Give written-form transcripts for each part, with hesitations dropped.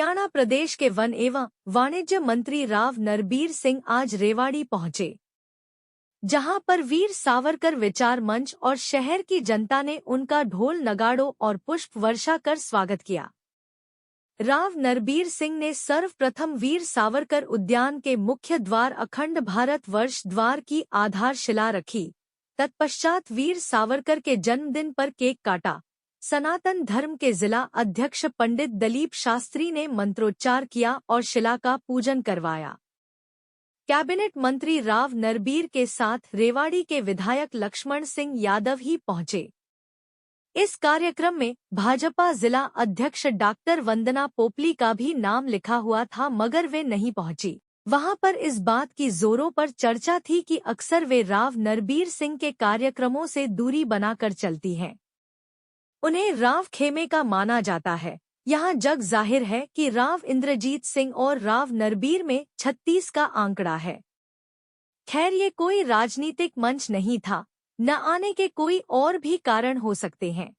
हरियाणा प्रदेश के वन एवं वाणिज्य मंत्री राव नरबीर सिंह आज रेवाड़ी पहुंचे, जहां पर वीर सावरकर विचार मंच और शहर की जनता ने उनका ढोल नगाड़ों और पुष्प वर्षा कर स्वागत किया। राव नरबीर सिंह ने सर्वप्रथम वीर सावरकर उद्यान के मुख्य द्वार अखंड भारत वर्ष द्वार की आधारशिला रखी। तत्पश्चात वीर सावरकर के जन्मदिन पर केक काटा। सनातन धर्म के जिला अध्यक्ष पंडित दलीप शास्त्री ने मंत्रोच्चार किया और शिला का पूजन करवाया। कैबिनेट मंत्री राव नरबीर के साथ रेवाड़ी के विधायक लक्ष्मण सिंह यादव ही पहुंचे। इस कार्यक्रम में भाजपा जिला अध्यक्ष डॉक्टर वंदना पोपली का भी नाम लिखा हुआ था, मगर वे नहीं पहुंची। वहां पर इस बात की जोरों पर चर्चा थी कि अक्सर वे राव नरबीर सिंह के कार्यक्रमों से दूरी बनाकर चलती हैं। उन्हें राव खेमे का माना जाता है। यहाँ जग जाहिर है कि राव इंद्रजीत सिंह और राव नरबीर में 36 का आंकड़ा है। खैर, ये कोई राजनीतिक मंच नहीं था, न आने के कोई और भी कारण हो सकते हैं।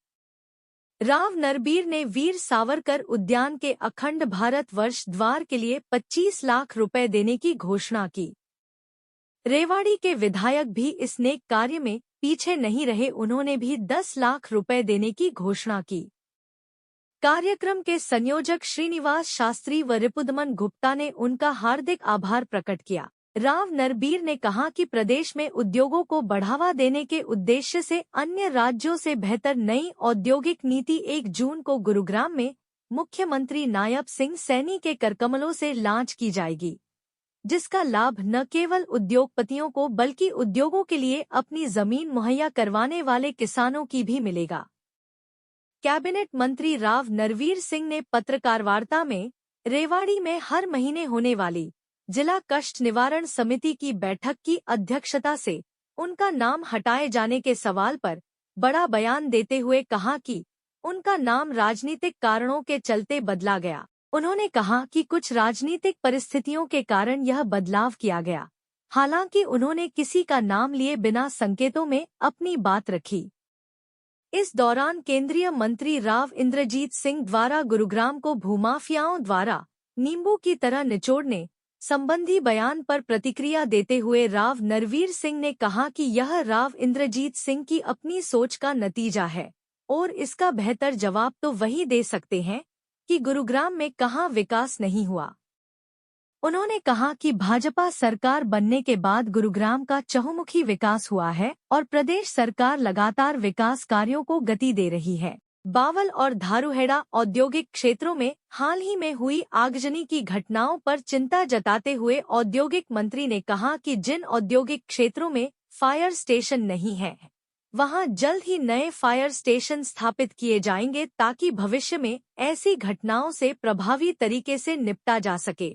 राव नरबीर ने वीर सावरकर उद्यान के अखंड भारत वर्ष द्वार के लिए 25 लाख रुपए देने की घोषणा की। रेवाड़ी के विधायक भी इस नेक कार्य में पीछे नहीं रहे, उन्होंने भी 10 लाख रुपए देने की घोषणा की। कार्यक्रम के संयोजक श्रीनिवास शास्त्री व रिपुदमन गुप्ता ने उनका हार्दिक आभार प्रकट किया। राव नरबीर ने कहा कि प्रदेश में उद्योगों को बढ़ावा देने के उद्देश्य से अन्य राज्यों से बेहतर नई औद्योगिक नीति 1 जून को गुरुग्राम में मुख्यमंत्री नायब सिंह सैनी के करकमलों से लॉन्च की जाएगी, जिसका लाभ न केवल उद्योगपतियों को बल्कि उद्योगों के लिए अपनी जमीन मुहैया करवाने वाले किसानों की भी मिलेगा। कैबिनेट मंत्री राव नरबीर सिंह ने पत्रकार वार्ता में रेवाड़ी में हर महीने होने वाली जिला कष्ट निवारण समिति की बैठक की अध्यक्षता से उनका नाम हटाए जाने के सवाल पर बड़ा बयान देते हुए कहा कि उनका नाम राजनीतिक कारणों के चलते बदला गया। उन्होंने कहा कि कुछ राजनीतिक परिस्थितियों के कारण यह बदलाव किया गया। हालांकि उन्होंने किसी का नाम लिए बिना संकेतों में अपनी बात रखी। इस दौरान केंद्रीय मंत्री राव इंद्रजीत सिंह द्वारा गुरुग्राम को भूमाफियाओं द्वारा नींबू की तरह निचोड़ने संबंधी बयान पर प्रतिक्रिया देते हुए राव नरबीर सिंह ने कहा कि यह राव इंद्रजीत सिंह की अपनी सोच का नतीजा है और इसका बेहतर जवाब तो वही दे सकते हैं कि गुरुग्राम में कहां विकास नहीं हुआ। उन्होंने कहा कि भाजपा सरकार बनने के बाद गुरुग्राम का चहुमुखी विकास हुआ है और प्रदेश सरकार लगातार विकास कार्यों को गति दे रही है। बावल और धारूहेड़ा औद्योगिक क्षेत्रों में हाल ही में हुई आगजनी की घटनाओं पर चिंता जताते हुए औद्योगिक मंत्री ने कहा कि जिन औद्योगिक क्षेत्रों में फायर स्टेशन नहीं है, वहां जल्द ही नए फायर स्टेशन स्थापित किए जाएंगे ताकि भविष्य में ऐसी घटनाओं से प्रभावी तरीके से निपटा जा सके।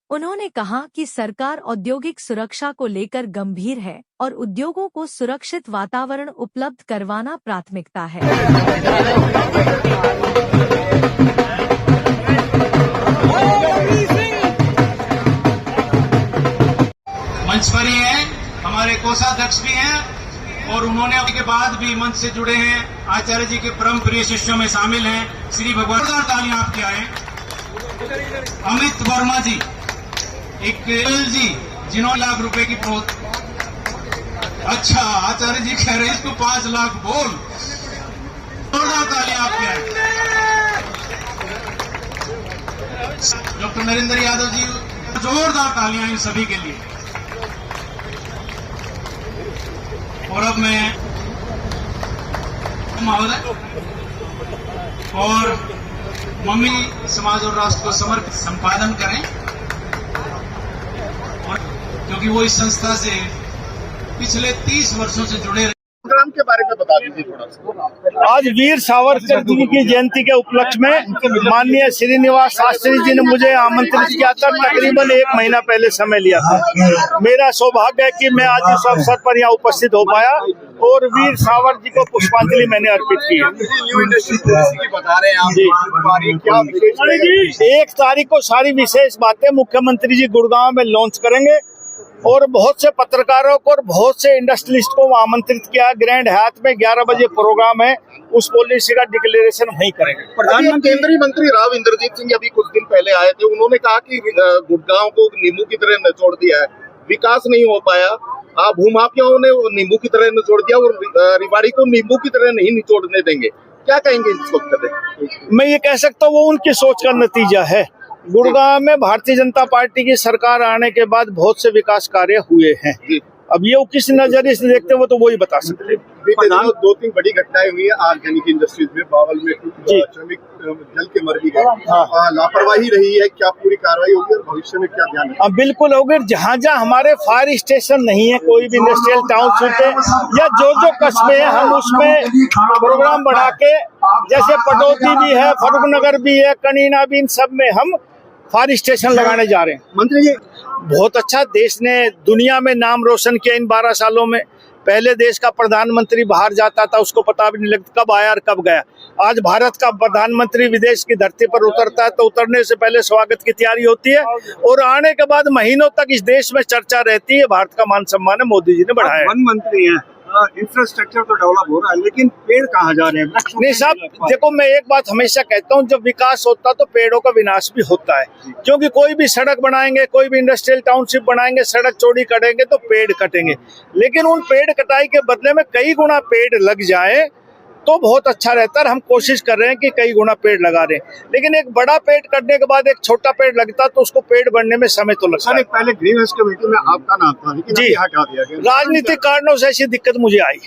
उन्होंने कहा कि सरकार औद्योगिक सुरक्षा को लेकर गंभीर है और उद्योगों को सुरक्षित वातावरण उपलब्ध करवाना प्राथमिकता है। मंच पर ही हैं, हमारे कोषाध्यक्ष भी हैं और उन्होंने के बाद भी मंच से जुड़े हैं। आचार्य जी के परम प्रिय शिष्यों में शामिल हैं श्री भगवान। तालियां आपके आए। अमित वर्मा जी, एक जी जिन्होंने लाख रुपए की अच्छा, आचार्य जी कह रहे हैं इसको 5 लाख बोल। जोरदार तालियां आपके आए। डॉक्टर नरेंद्र यादव जी, जोरदार तालियां इन सभी के लिए। और अब मैं महोदय और मम्मी समाज और राष्ट्र को समर्पित संपादन करें, और क्योंकि वो इस संस्था से पिछले 30 वर्षों से जुड़े रहे। प्रोग्राम के बारे में बता दीजिए थोड़ा सा। आज वीर सावरकर जी की जयंती के उपलक्ष्य में माननीय श्रीनिवास शास्त्री जी ने मुझे आमंत्रित किया था। तकरीबन 1 महीना पहले समय लिया था। मेरा सौभाग्य है कि मैं आज इस अवसर पर यहाँ उपस्थित हो पाया और वीर सावरकर जी को पुष्पांजलि मैंने अर्पित की है। न्यू इंडस्ट्री की बता रहे हैं आप, क्या विशेष? 1 तारीख को सारी विशेष बातें मुख्यमंत्री जी गुड़गांव में लॉन्च करेंगे और बहुत से पत्रकारों को और बहुत से इंडस्ट्रियलिस्ट को आमंत्रित किया। ग्रैंड हयात में 11 बजे प्रोग्राम है, उस पॉलिसी का डिक्लेरेशन वहीं करेंगे। प्रधानमंत्री केंद्रीय मंत्री राव इंद्रजीत सिंह अभी कुछ दिन पहले आए थे, उन्होंने कहा कि गुड़गांव को नींबू की तरह निचोड़ दिया है, विकास नहीं हो पाया। भूमाफियाओं ने नींबू की तरह निचोड़ दिया और रेवाड़ी को नींबू की तरह नहीं निचोड़ने देंगे। क्या कहेंगे इस वक्त? मैं ये कह सकता हूँ वो उनकी सोच का नतीजा है। गुड़गांव में भारतीय जनता पार्टी की सरकार आने के बाद बहुत से विकास कार्य हुए हैं। अब ये किस नजरिए से देखते हैं वो तो वही बता सकते हैं। बीते दिनों 2-3 बड़ी घटनाएं हुई है ऑर्गेनिक इंडस्ट्रीज में, बावल में कुछ श्रमिक जल के मर भी गए। लापरवाही रही है, क्या पूरी कार्रवाई होगी और भविष्य में क्या ध्यान है? बिल्कुल होगी। जहाँ जहाँ हमारे फायर स्टेशन नहीं है, कोई भी इंडस्ट्रियल टाउनशिप है या जो कस्बे हैं, हम उसमें प्रोग्राम बढ़ा के, जैसे पटौदी भी है, फरूखनगर भी है, कनीना भी, इन सब में हम फायर स्टेशन लगाने जा रहे हैं। मंत्री जी, बहुत अच्छा, देश ने दुनिया में नाम रोशन किया इन 12 सालों में। पहले देश का प्रधानमंत्री बाहर जाता था, उसको पता भी नहीं लगता कब आया और कब गया। आज भारत का प्रधानमंत्री विदेश की धरती पर उतरता है तो उतरने से पहले स्वागत की तैयारी होती है और आने के बाद महीनों तक इस देश में चर्चा रहती है। भारत का मान सम्मान है, मोदी जी ने बढ़ाया। वन मंत्री हैं, इंफ्रास्ट्रक्चर तो डेवलप हो रहा है, लेकिन पेड़ कहाँ जा रहे हैं? नहीं साहब, देखो मैं एक बात हमेशा कहता हूँ, जब विकास होता तो पेड़ों का विनाश भी होता है। क्योंकि कोई भी सड़क बनाएंगे, कोई भी इंडस्ट्रियल टाउनशिप बनाएंगे, सड़क चौड़ी करेंगे तो पेड़ कटेंगे। लेकिन उन पेड़ कटाई के बदले में कई गुना पेड़ लग जाए तो बहुत अच्छा रहता है। हम कोशिश कर रहे हैं कि कई गुना पेड़ लगा रहे हैं, लेकिन एक बड़ा पेड़ कटने के बाद एक छोटा पेड़ लगता तो उसको पेड़ बढ़ने में समय तो लगता है। पहले ग्रीन हाउस कमेटी में आपका नाम था, लेकिन जी हटा दिया गया। राजनीतिक कारणों से ऐसी दिक्कत मुझे आई।